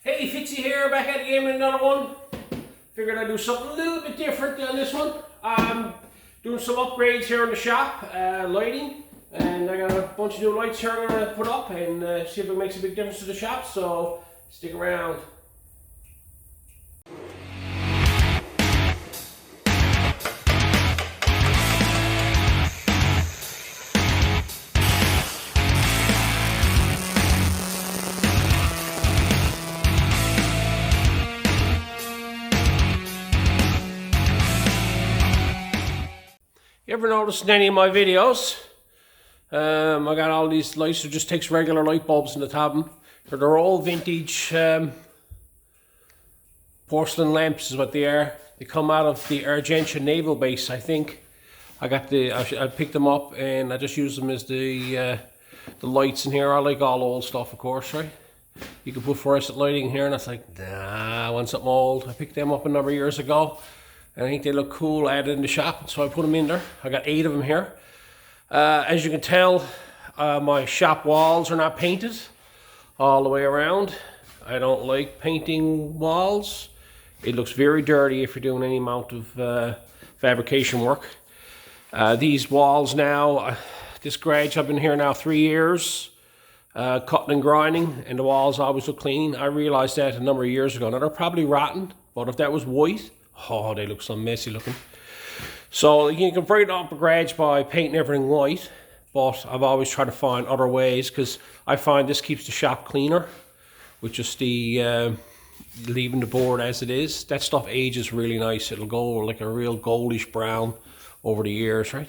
Hey, Fitzee here, back at the game with another one. Figured I'd do something a little bit different on this one. I'm doing some upgrades here in the shop, lighting, and I got a bunch of new lights here I'm going to put up and see if it makes a big difference to the shop, so stick around. You ever noticed in any of my videos, I got all these lights that just takes regular light bulbs in the top of them. They're all vintage porcelain lamps is what they are. They come out of the Argentia naval base, I think. I picked them up and I just use them as the lights in here. I like all old stuff, of course, right? You can put fluorescent lighting here and I was like, nah, I want something old. I picked them up a number of years ago. I think they look cool added in the shop, so I put them in there. I got 8 of them here. As you can tell, my shop walls are not painted all the way around. I don't like painting walls. It looks very dirty if you're doing any amount of fabrication work. These walls now, this garage, I've been here now 3 years, cutting and grinding, and the walls always look clean. I realized that a number of years ago. Now they're probably rotten, but if that was white, oh, they look so messy looking. So you can brighten up a garage by painting everything white, but I've always tried to find other ways because I find this keeps the shop cleaner with just the leaving the board as it is. That stuff ages really nice. It'll go like a real goldish brown over the years, right?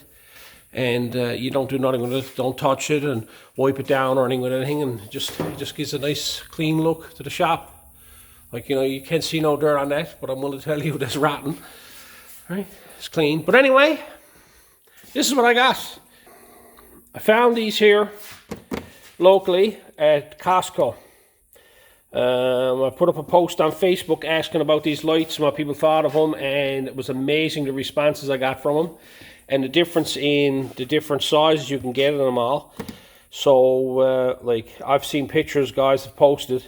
And you don't do nothing with it. Don't touch it and wipe it down or anything with anything, and it just gives a nice clean look to the shop. Like, you know, you can't see no dirt on that, but I'm going to tell you that's rotten. Right? It's clean. But anyway, this is what I got. I found these here locally at Costco. I put up a post on Facebook asking about these lights and what people thought of them, and it was amazing the responses I got from them and the difference in the different sizes you can get in them all. So, like, I've seen pictures guys have posted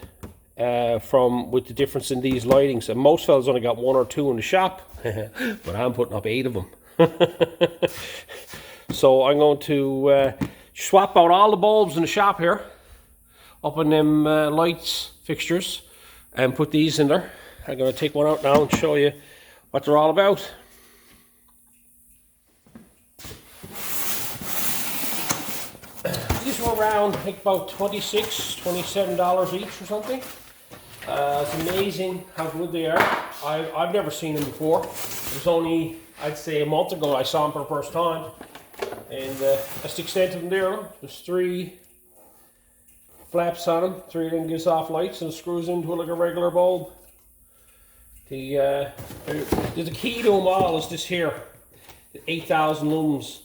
with the difference in these lightings, and most fellas only got 1 or 2 in the shop, but I'm putting up 8 of them. So I'm going to swap out all the bulbs in the shop here, up in them lights fixtures, and put these in there. I'm going to take one out now and show you what they're all about. These were around, I think, about $26, $27 each or something. It's amazing how good they are. I've never seen them before. It was only, I'd say, a month ago I saw them for the first time. And that's the extent of them there. There's 3 flaps on them. 3 of them gives off lights and screws into it like a regular bulb. The key to them all is this here. The 8,000 lumens,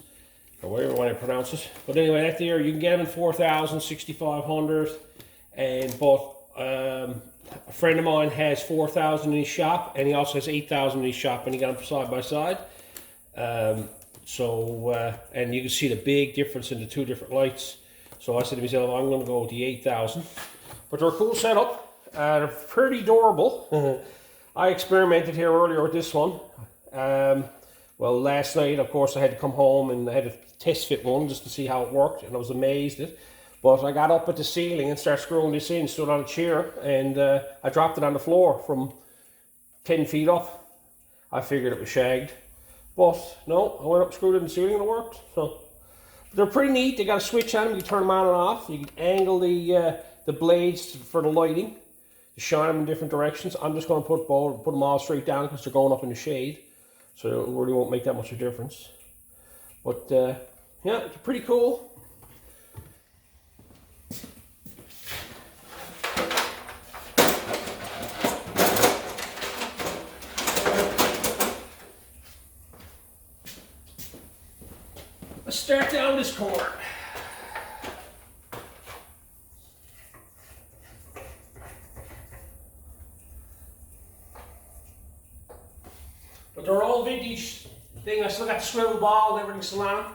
or whatever you want to pronounce it. But anyway, that there, you can get them in 4,000, 6,500, and a friend of mine has 4,000 in his shop, and he also has 8,000 in his shop, and he got them side by side. And you can see the big difference in the 2 different lights. So I said to myself, I'm going to go with the 8,000. But they're a cool setup. They're pretty durable. I experimented here earlier with this one. Well, last night, of course, I had to come home and I had to test fit one just to see how it worked, and I was amazed at it. But I got up at the ceiling and started screwing this in, stood on a chair, and I dropped it on the floor from 10 feet up. I figured it was shagged. But no, I went up, screwed it in the ceiling, and it worked. So they're pretty neat. They got a switch on them. You can turn them on and off. You can angle the blades for the lighting to shine them in different directions. I'm just going to put them all straight down because they're going up in the shade. So it really won't make that much of a difference. But yeah, it's pretty cool. Let's start down this corner. But they're all vintage thing. I still got the swivel ball and everything still on it.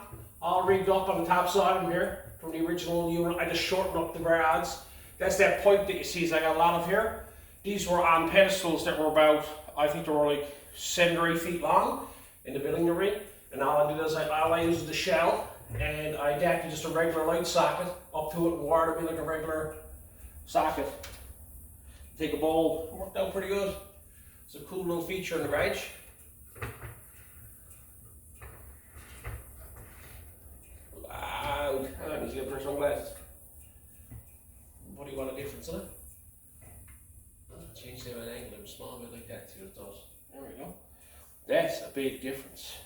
All rigged up on the top side of them here from the original unit. I just shortened up the rods. That's that pipe that you see I got a lot of here. These were on pedestals that were about, I think they were like 7 or 8 feet long in the building they're in. And all I did is all I used the shell, and I adapted just a regular light socket up to it and wired it in like a regular socket. Take a bulb, worked out pretty good. It's a cool little feature in the garage. Loud. I need to get a pair of sunglasses. What do you want a difference in it? Change the angle a small bit like that, see what it does. There we go. That's a big difference.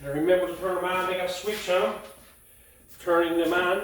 And remember to turn them on, they got a switch on them, turning them on.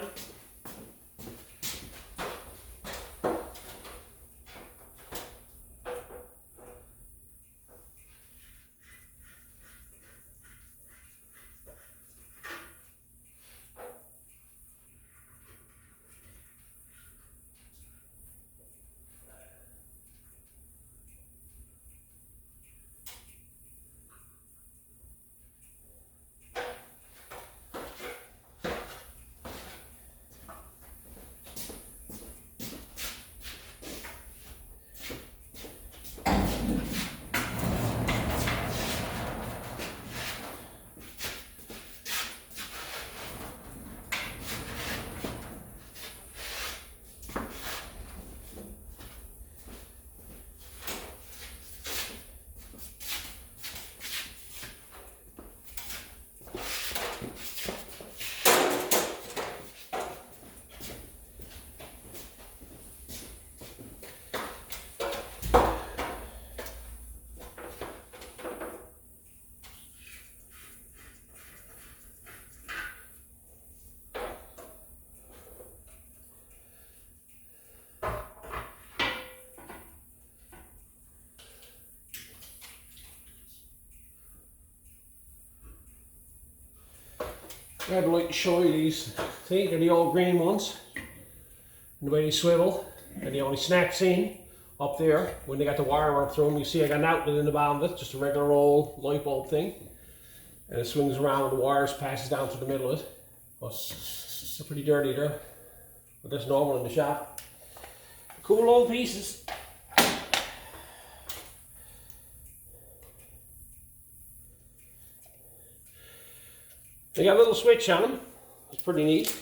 I'd like to show you these. See, they're the old green ones. And the way they swivel, and they only snaps in up there when they got the wire run through them. You see I got an outlet in the bottom of it, just a regular old light bulb thing. And it swings around and the wires passes down through the middle of it. Well, they're pretty dirty there, but that's normal in the shop. Cool old pieces. They got a little switch on them. It's pretty neat.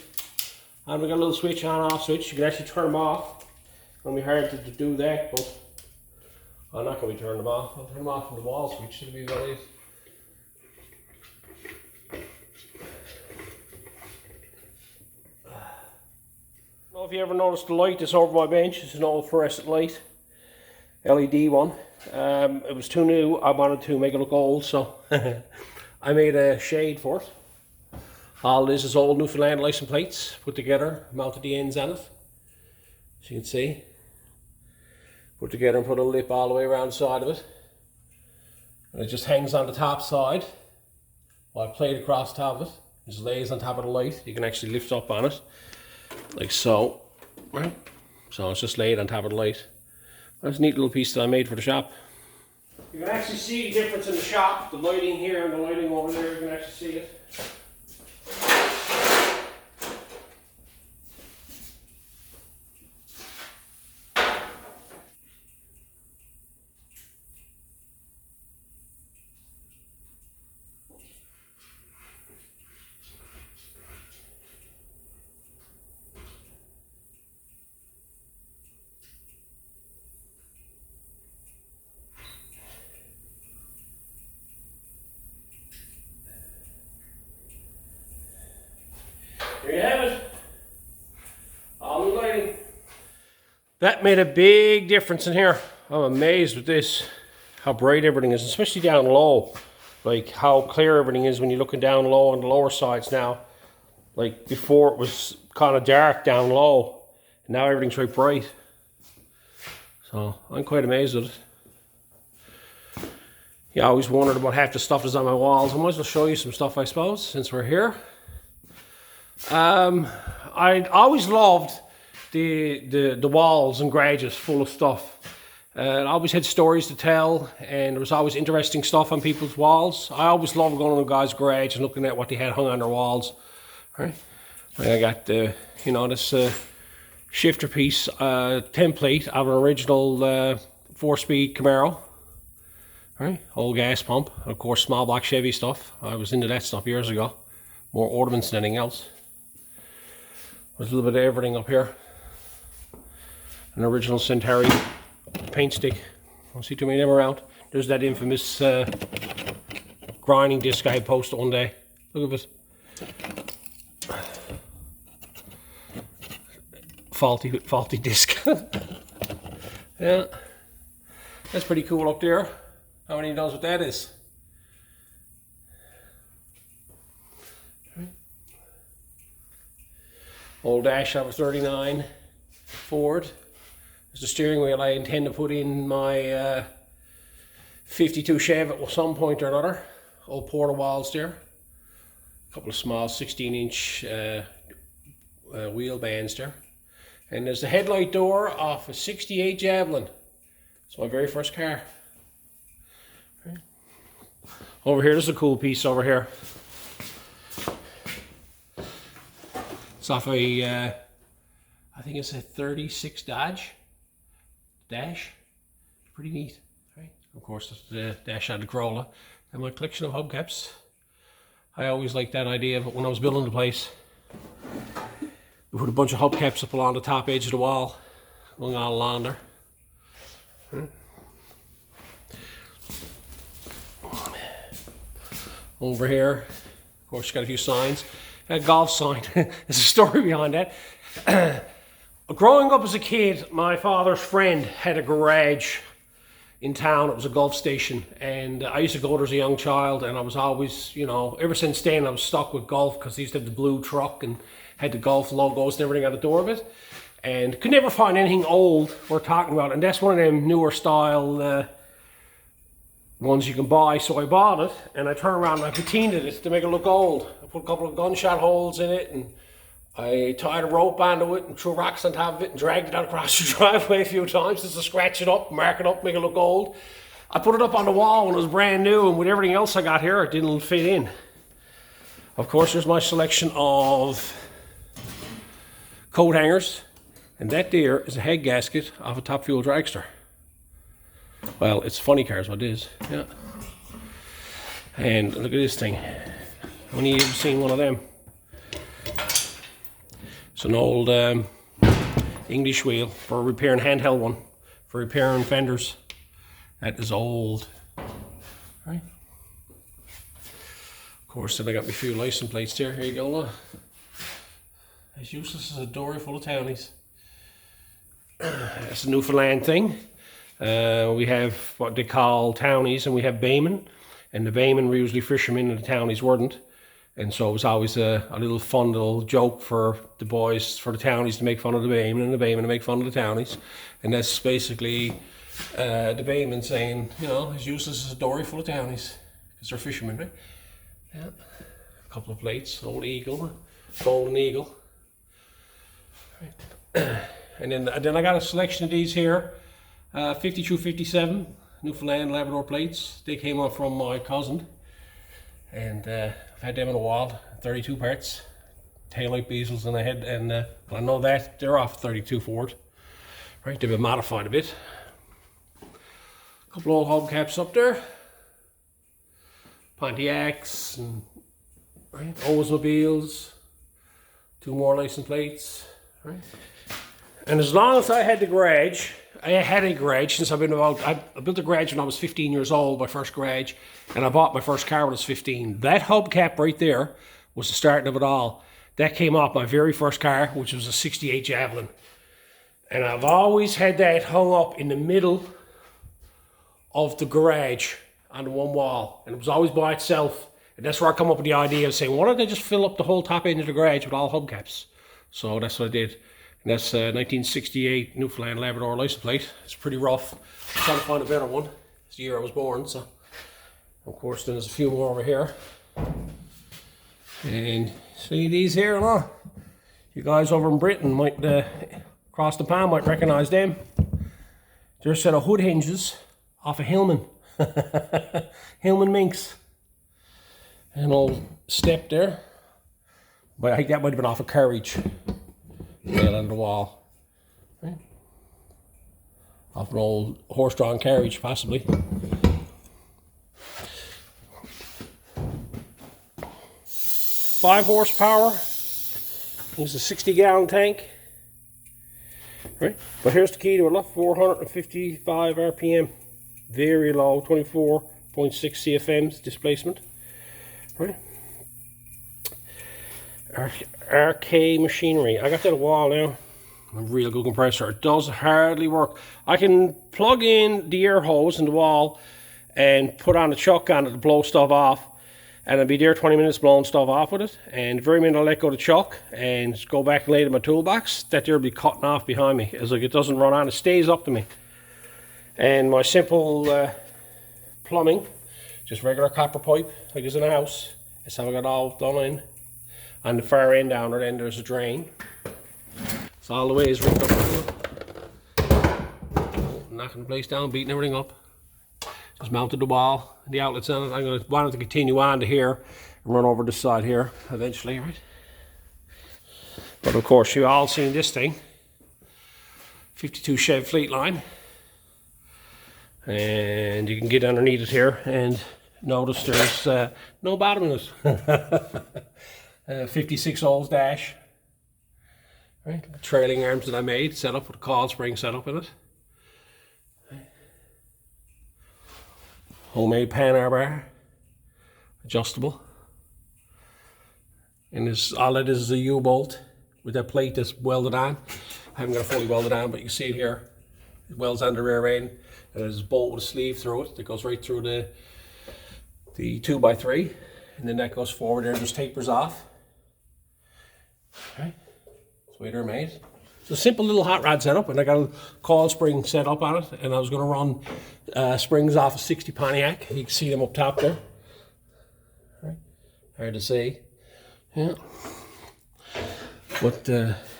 And we got a little switch on off switch. You can actually turn them off. It's going to be hard to do that, but I'm not going to be turning them off. I'll turn them off from the wall switch. It'll be about it. I don't know if you ever noticed the light that's over my bench. It's an old fluorescent light, LED one. It was too new. I wanted to make it look old, so I made a shade for it. All this is old Newfoundland license plates put together, mounted the ends on it, as you can see. Put together and put a lip all the way around the side of it. And it just hangs on the top side while I play it across the top of it. It just lays on top of the light. You can actually lift up on it, like so. Right? So it's just laid on top of the light. That's a neat little piece that I made for the shop. You can actually see the difference in the shop, the lighting here and the lighting over there, you can actually see it. There you have it. All new lighting. That made a big difference in here. I'm amazed with this, how bright everything is, especially down low. Like how clear everything is when you're looking down low on the lower sides now. Like before it was kind of dark down low, and now everything's very bright. So I'm quite amazed with it. Yeah, I always wondered about half the stuff that's on my walls. I might as well show you some stuff, I suppose, since we're here. I always loved the walls and garages full of stuff. I always had stories to tell, and there was always interesting stuff on people's walls. I always loved going to a guy's garage and looking at what they had hung on their walls. Right? I got the, you know, this shifter piece template of an original 4-speed Camaro. Right? Old gas pump, and of course small block Chevy stuff. I was into that stuff years ago. More ornaments than anything else. There's a little bit of everything up here. An original Centauri paint stick. I don't see too many of them around. There's that infamous grinding disc I posted one day. Look at it. Faulty disc. Yeah. That's pretty cool up there. How many knows what that is? Old dash out of 39 Ford. There's the steering wheel I intend to put in my 52 Chev at some point or another. Old porta walls there. A couple of small 16-inch wheel bands there. And there's the headlight door off a 68 Javelin. It's my very first car. Right. Over here, there's a cool piece over here. It's off a, I think it's a 36 Dodge dash. Pretty neat, right? Of course, it's the dash out of the Corolla. And my collection of hubcaps. I always liked that idea, but when I was building the place, we put a bunch of hubcaps up along the top edge of the wall, going all along there. Over here, of course, you got a few signs. A golf sign. There's a story behind that. Growing up as a kid, my father's friend had a garage in town. It was a golf station, and I used to go there as a young child, and I was always, you know, ever since then I was stuck with golf because he used to have the blue truck and had the golf logos and everything on the door of it, and could never find anything old we're talking about, and that's one of them newer style ones you can buy. So I bought it, and I turned around and I patinaed it to make it look old. I put a couple of gunshot holes in it, and I tied a rope onto it and threw rocks on top of it and dragged it out across the driveway a few times just to scratch it up, mark it up, make it look old. I put it up on the wall when it was brand new, and with everything else I got here, it didn't fit in. Of course, there's my selection of coat hangers, and that there is a head gasket of a Top Fuel dragster. Well, it's a funny car is what it is, yeah. And look at this thing. When you ever seen one of them? It's an old English wheel for repairing, handheld one for repairing fenders. That is old, right? Of course, then I got my few license plates there. Here you go, look. As useless as a dory full of townies. That's a Newfoundland thing. We have what they call townies, and we have baymen. And the baymen were usually fishermen, and the townies weren't. And so it was always a little fun little joke for the boys, for the townies to make fun of the baymen, and the baymen to make fun of the townies. And that's basically the baymen saying, you know, as useless as a dory full of townies, because they're fishermen, right? Yeah. A couple of plates, old eagle, golden eagle. Right. And then I got a selection of these here, 52, 57 Newfoundland Labrador plates. They came up from my cousin, and I've had them in a while. 32 parts, taillight bezels in the head, and I know that they're off 32 Ford. Right, they've been modified a bit. A couple of old hubcaps up there, Pontiacs and right, Oldsmobiles. 2 more license plates. Right. And as long as I had the garage, I had a garage since I've been about, I built a garage when I was 15 years old, my first garage, and I bought my first car when I was 15. That hubcap right there was the starting of it all. That came off my very first car, which was a 68 Javelin. And I've always had that hung up in the middle of the garage on the one wall, and it was always by itself. And that's where I come up with the idea of saying, why don't they just fill up the whole top end of the garage with all hubcaps? So that's what I did. And that's 1968 Newfoundland Labrador license plate. It's pretty rough. I'm trying to find a better one. It's the year I was born, so of course there's a few more over here. And see these here, huh? You guys over in Britain might, across the pond, might recognize them. They're a set of hood hinges off a Hillman. Hillman Minx. An old step there. But I think that might have been off a carriage. Nailed on the wall. Right. Off an old horse-drawn carriage, possibly. 5 horsepower. It's a 60-gallon tank. Right. But here's the key to it. 455 RPM. Very low. 24.6 CFMs displacement. Right. RK machinery. I got that a wall now. A real good compressor. It does hardly work. I can plug in the air hose in the wall and put on a chuck on it to blow stuff off, and I'll be there 20 minutes blowing stuff off with it. And the very minute I let go of the chuck and go back and lay it in my toolbox, that there will be cutting off behind me. It's like it doesn't run on, it stays up to me. And my simple plumbing, just regular copper pipe, like it's in a house. That's how I got all done in. On the far end down there, then there's a drain. So all the way is ripped up. Knocking the place down, beating everything up. Just mounted the wall, the outlets on it. I'm going to want it to continue on to here and run over the side here eventually, right? But of course, you all seen this thing. 52 Chev Fleet Line. And you can get underneath it here and notice there's no bottom in it. 56 Olds dash. Right, trailing arms that I made, set up with a coil spring set up in it. Homemade pan bar, adjustable. And this, all it is a U-bolt with that plate that's welded on. I haven't got it fully welded on, but you can see it here. It welds on the rear end, and there's a bolt with a sleeve through it that goes right through the 2x3, and then that goes forward there and just tapers off. Okay. That's the way they're made. It's a simple little hot rod setup, and I got a coil spring set up on it, and I was going to run springs off a 60 Pontiac. You can see them up top there. Right. Hard to see. Yeah. But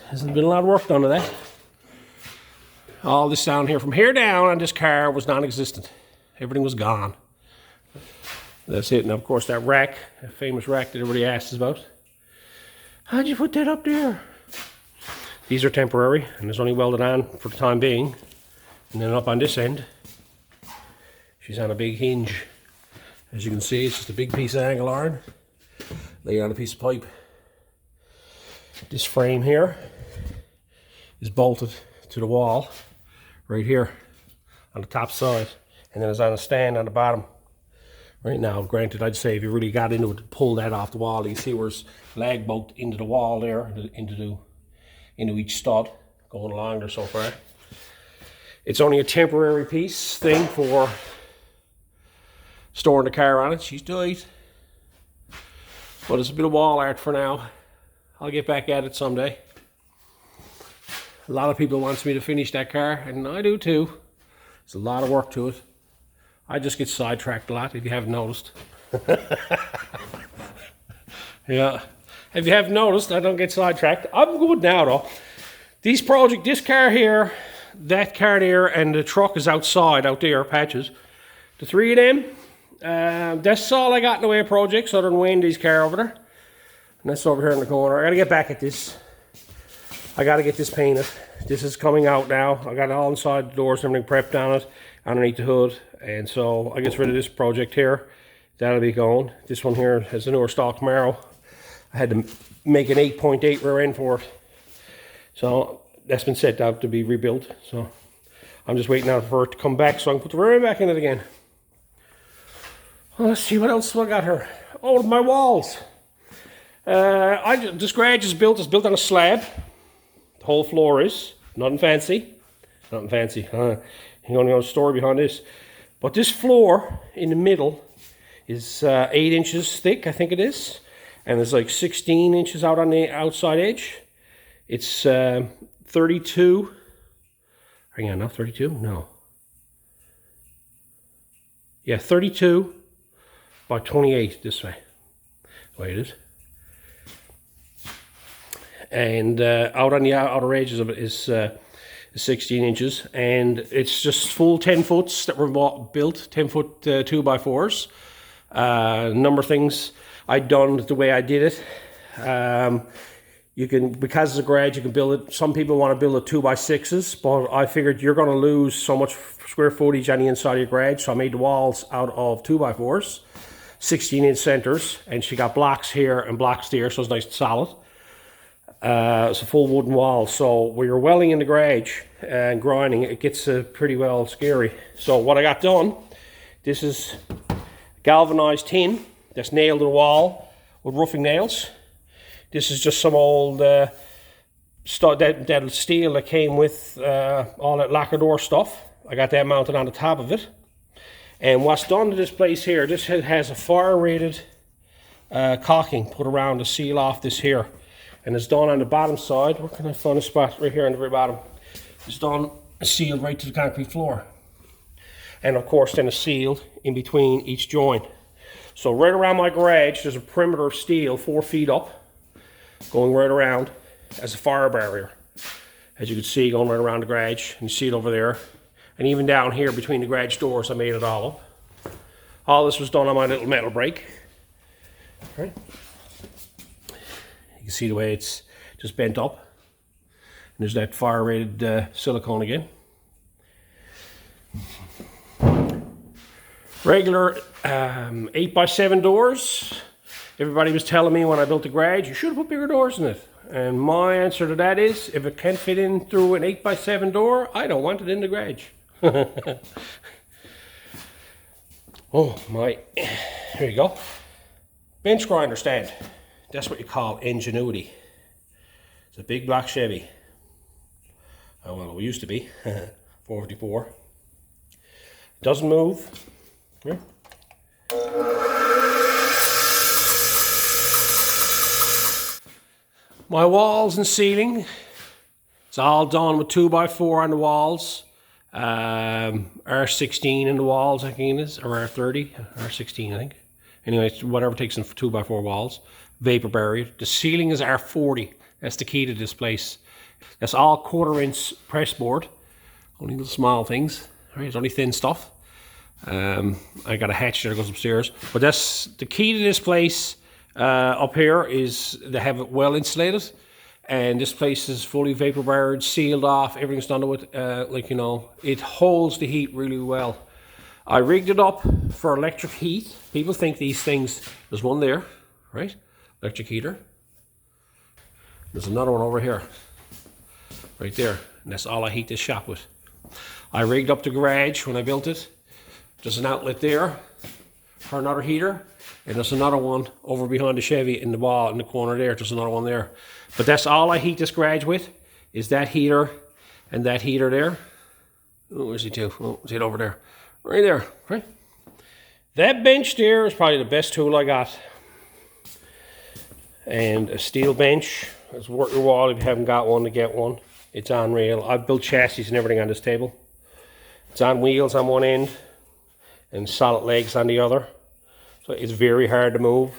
hasn't been a lot of work done to that. All this down here, from here down on this car, was non-existent. Everything was gone. That's it. And of course that rack, that famous rack that everybody asks about. How'd you put that up there? These are temporary, and it's only welded on for the time being. And then up on this end, she's on a big hinge. As you can see, it's just a big piece of angle iron laid on a piece of pipe. This frame here is bolted to the wall right here on the top side, and then it's on a stand on the bottom. Right now, granted, I'd say if you really got into it to pull that off the wall, you can see where it's lag bolted into the wall there, into each stud going along there so far. It's only a temporary piece thing for storing the car on it. She's died, but it's a bit of wall art for now. I'll get back at it someday. A lot of people wants me to finish that car, and I do too. There's a lot of work to it. I just get sidetracked a lot, if you haven't noticed. Yeah. If you haven't noticed, I don't get sidetracked. I'm good now, though. This car here, that car there, and the truck is outside, out there, patches. The three of them, that's all I got in the way of projects, other than Wendy's car over there. And that's over here in the corner. I gotta get back at this. I gotta get this painted. This is coming out now. I got it all inside the doors and everything prepped on it, underneath the hood. And so I get rid of this project here. That'll be going. This one here has a newer stock Camaro. I had to make an 8.8 rear end for it. So that's been set out to be rebuilt. So I'm just waiting out for it to come back so I can put the rear end back in it again. Well, let's see what else I got here. Oh, my walls. This garage is built. It's built on a slab. The whole floor is. Nothing fancy. Nothing fancy. You don't know the story behind this. But this floor in the middle is 8 inches thick, I think it is. And there's like 16 inches out on the outside edge. It's 32. Hang on, not 32? No. Yeah, 32 by 28 this way. The way it is. And out on the outer edges of it is 16 inches, and it's just full 10 foots that were built, 10 foot 2x4s. Number of things I'd done the way I did it. You can, because it's a garage, you can build it. Some people want to build it 2x6s, but I figured you're going to lose so much square footage on the inside of your garage, so I made the walls out of 2x4s, 16-inch centers, and she got blocks here and blocks there, so it's nice and solid. It's a full wooden wall, so when you're welding in the garage and grinding, it gets pretty well scary. So what I got done, this is galvanized tin that's nailed to the wall with roughing nails. This is just some old that steel that came with all that lacquer door stuff. I got that mounted on the top of it. And what's done to this place here, this has a fire rated caulking put around to seal off this here. And it's done on the bottom side. Where can I find a spot? Right here on the very bottom. It's done sealed right to the concrete floor. And of course then it's sealed in between each joint. So right around my garage there's a perimeter of steel 4 feet up, going right around as a fire barrier. As you can see, going right around the garage, and you see it over there. And even down here between the garage doors I made it all up. All this was done on my little metal brake. Right. You can see the way it's just bent up. And there's that fire rated silicone again. Regular 8x7 doors. Everybody was telling me when I built the garage, you should have put bigger doors in it. And my answer to that is, if it can't fit in through an 8x7 door, I don't want it in the garage. Oh my, here you go. Bench grinder stand. That's what you call ingenuity. It's a big black Chevy. Oh, well, it used to be. 454. Doesn't move. Here. My walls and ceiling, it's all done with 2x4 on the walls. R16 in the walls, I think it is, or R30, R16 I think. Anyway, whatever takes in 2x4 walls. Vapor barrier. The ceiling is R40. That's the key to this place. That's all 1/4 inch press board. Only little small things. Right, it's only thin stuff. I got a hatch there that goes upstairs. But that's the key to this place. Up here is they have it well insulated, and this place is fully vapor barred, sealed off. Everything's done to it. Like, you know, it holds the heat really well. I rigged it up for electric heat. People think these things. There's one there, right? Electric heater. There's another one over here, right there, and that's all I heat this shop with. I rigged up the garage when I built it. There's an outlet there for another heater, and there's another one over behind the Chevy in the wall in the corner there. There's another one there. But that's all I heat this garage with, is that heater and that heater there. Oh, where's he too? Oh, is it over there? Right there, right? That bench there is probably the best tool I got. And a steel bench. It's worth your while if you haven't got one to get one. It's on rail. I've built chassis and everything on this table. It's on wheels on one end and solid legs on the other. So it's very hard to move.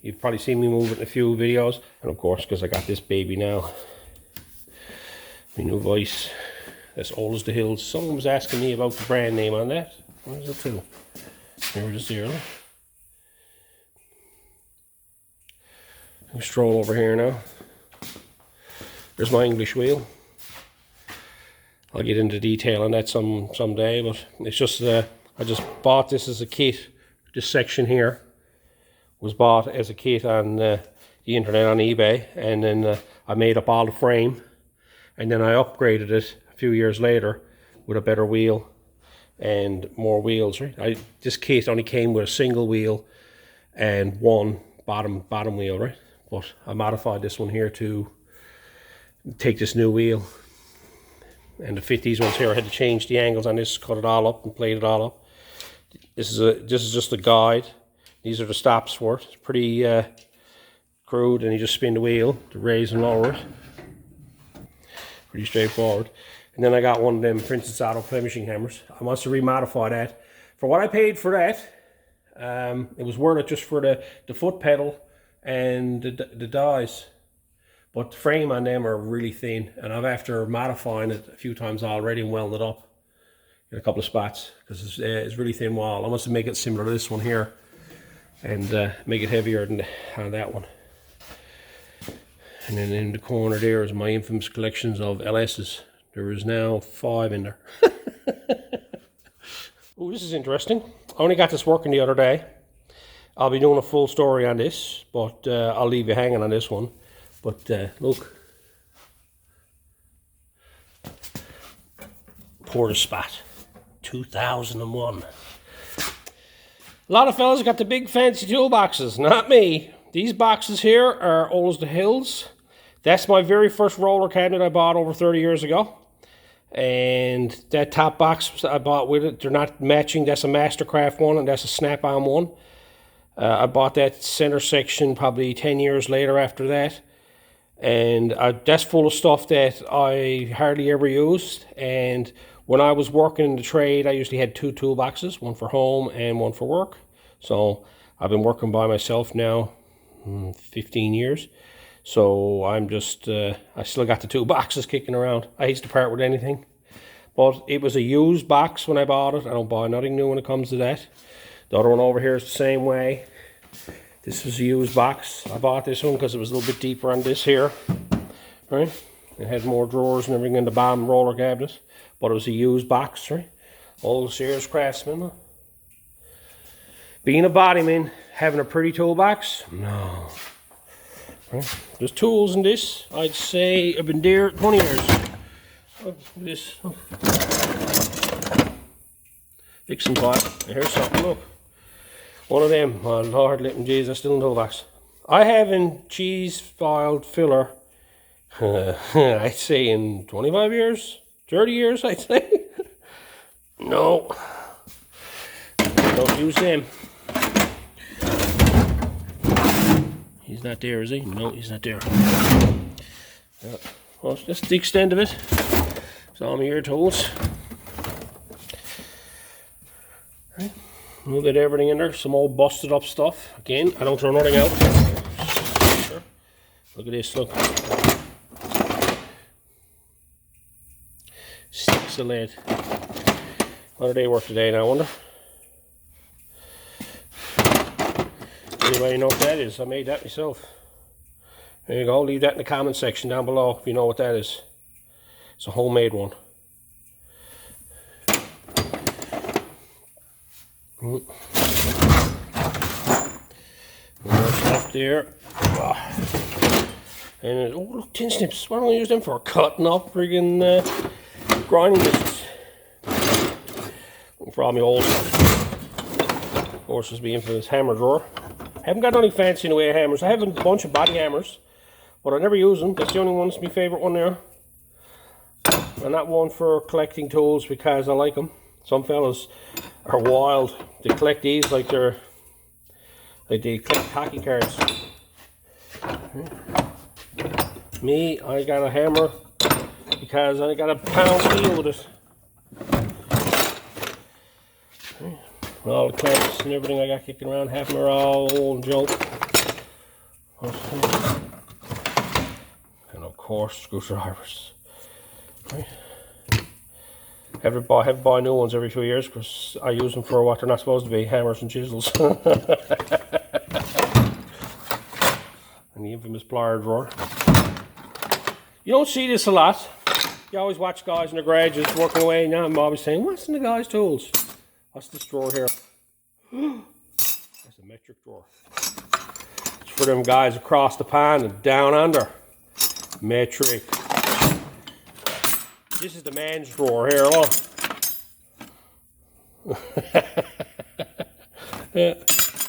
You've probably seen me move it in a few videos. And of course, because I got this baby now. My new Vice. That's old as the hills. Someone was asking me about the brand name on that. What is it too? Here, just here. I'll stroll over here now. There's my English wheel. I'll get into detail on that someday, but it's just I just bought this as a kit. This section here was bought as a kit on the internet on eBay, and then I made up all the frame, and then I upgraded it a few years later with a better wheel and more wheels. Right? This kit only came with a single wheel and one bottom wheel, right? But I modified this one here to take this new wheel. And to fit these ones here, I had to change the angles on this, cut it all up and plate it all up. This is just a guide. These are the stops for it. It's pretty crude, and you just spin the wheel to raise and lower it. Pretty straightforward. And then I got one of them Princess Auto finishing hammers. I must have remodified that. For what I paid for that, it was worth it just for the foot pedal and the dies. But the frame on them are really thin, and I've after modifying it a few times already and welded it up in a couple of spots because it's really thin wall. I must make it similar to this one here and make it heavier than that one. And then in the corner there is my infamous collections of LS's. There is now 5 in there. Oh, this is interesting. I only got this working the other day. I'll be doing a full story on this, but I'll leave you hanging on this one. But look, Porter Spot, 2001. A lot of fellas got the big fancy toolboxes, not me. These boxes here are old as the hills. That's my very first roller cabinet I bought over 30 years ago. And that top box I bought with it, they're not matching. That's a Mastercraft one and that's a Snap-on one. I bought that center section probably 10 years later after that. And that's full of stuff that I hardly ever used. And when I was working in the trade, I usually had 2 toolboxes, one for home and one for work. So I've been working by myself now 15 years. So I'm just, I still got the 2 boxes kicking around. I hate to part with anything. But it was a used box when I bought it. I don't buy nothing new when it comes to that. The other one over here is the same way. This was a used box. I bought this one because it was a little bit deeper on this here. Right? It had more drawers and everything in the bottom roller cabinet. But it was a used box, right? Old Sears Craftsman. Being a bodyman, having a pretty toolbox? No. Right? There's tools in this. I'd say I've been there 20 years. Oh, this. Oh. Fixing pot. Here's something, look. One of them. Oh Lord, let me jeez, that's still in the toolbox. I haven't cheese filed filler, I'd say in 25 years, 30 years, I'd say. No. Don't use them. He's not there, is he? No, he's not there. Well, that's the extent of it. It's all my ear tools. Right. A little bit of everything in there. Some old busted up stuff. Again, I don't throw nothing out. Sure. Look at this, look. Sticks of lead. How do they work today now, I wonder? Anybody know what that is? I made that myself. There you go. Leave that in the comment section down below if you know what that is. It's a homemade one. More stuff there. And oh, look, tin snips. Why don't I use them for cutting up friggin' grinding discs? For all my old stuff. Of course, there's the infamous hammer drawer. I haven't got any fancy in the way of hammers. I have a bunch of body hammers, but I never use them. That's the only one. That's my favourite one there. And that one for collecting tools because I like them. Some fellas are wild. They collect these like they're like they collect hockey cards. Me, I got a hammer because I got a pound steel with it. All the clamps and everything I got kicking around, half of them are all old and junk. And of course, screwdrivers. Right. Have to buy new ones every few years because I use them for what they're not supposed to be, hammers and chisels. And the infamous plier drawer. You don't see this a lot. You always watch guys in the garages working away. Now I'm always saying, what's in the guy's tools? What's this drawer here? That's a metric drawer. It's for them guys across the pond and down under. Metric. This is the man's drawer here, look.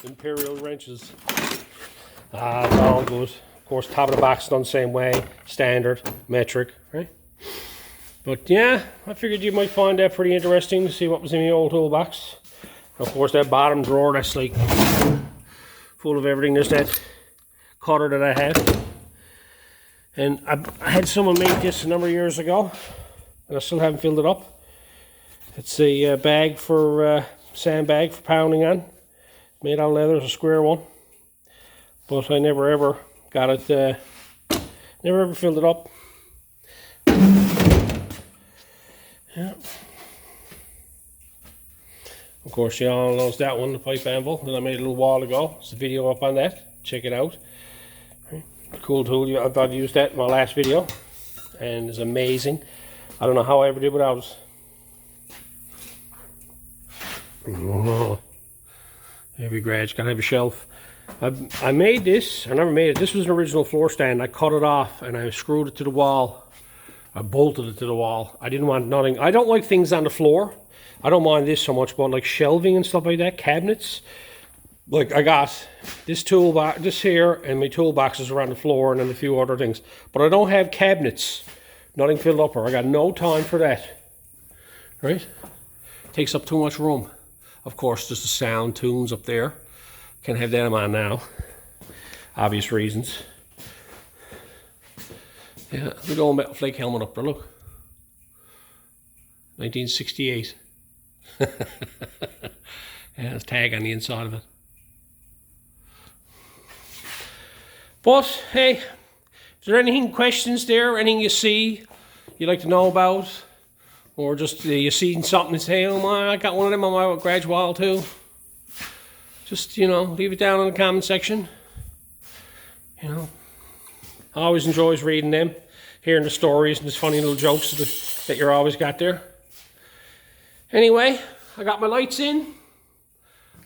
Imperial wrenches. It's all good. Of course, top of the box done the same way. Standard, metric, right? But yeah, I figured you might find that pretty interesting to see what was in the old toolbox. Of course, that bottom drawer, that's like full of everything. There's that cutter that I had. And I had someone make this a number of years ago, and I still haven't filled it up. It's a bag for, sandbag for pounding on. Made out of leather, it's a square one. But I never ever got it, never ever filled it up. Yeah. Of course, you all knows that one, the pipe anvil that I made a little while ago. There's a video up on that. Check it out. Right. Cool tool. I've used that in my last video, and it's amazing. I don't know how I ever did without it. Oh. Every garage gotta have a shelf. I made this. I never made it. This was an original floor stand. I cut it off and I screwed it to the wall. I bolted it to the wall. I didn't want nothing. I don't like things on the floor. I don't mind this so much, but like shelving and stuff like that, cabinets. Like I got this toolbox, this here, and my toolboxes around the floor, and then a few other things. But I don't have cabinets. Nothing filled up, or I got no time for that. Right? Takes up too much room. Of course, there's the sound tunes up there. Can't have that on now. Obvious reasons. Yeah, the old metal flake helmet up there, look. 1968. Yeah, there's a tag on the inside of it. But, hey, is there anything, questions there, anything you see you'd like to know about? Or just you seen something and say, oh my, I got one of them on my garage wall too. Just, you know, leave it down in the comment section. You know, I always enjoys reading them, hearing the stories and the funny little jokes that you're always got there. Anyway, I got my lights in.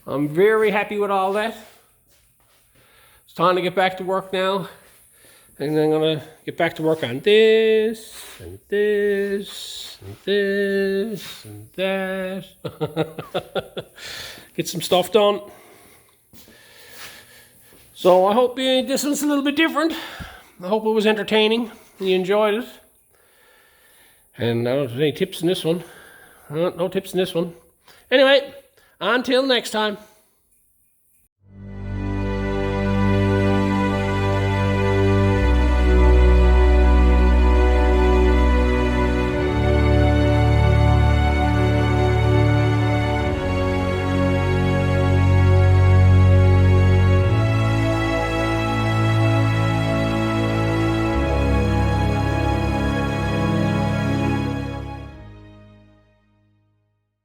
I'm very happy with all that. It's time to get back to work now. And I'm gonna get back to work on this, and this, and this, and that. Get some stuff done. So I hope this one's a little bit different. I hope it was entertaining and you enjoyed it. And I don't know if there's any tips in this one. No tips in this one. Anyway, until next time.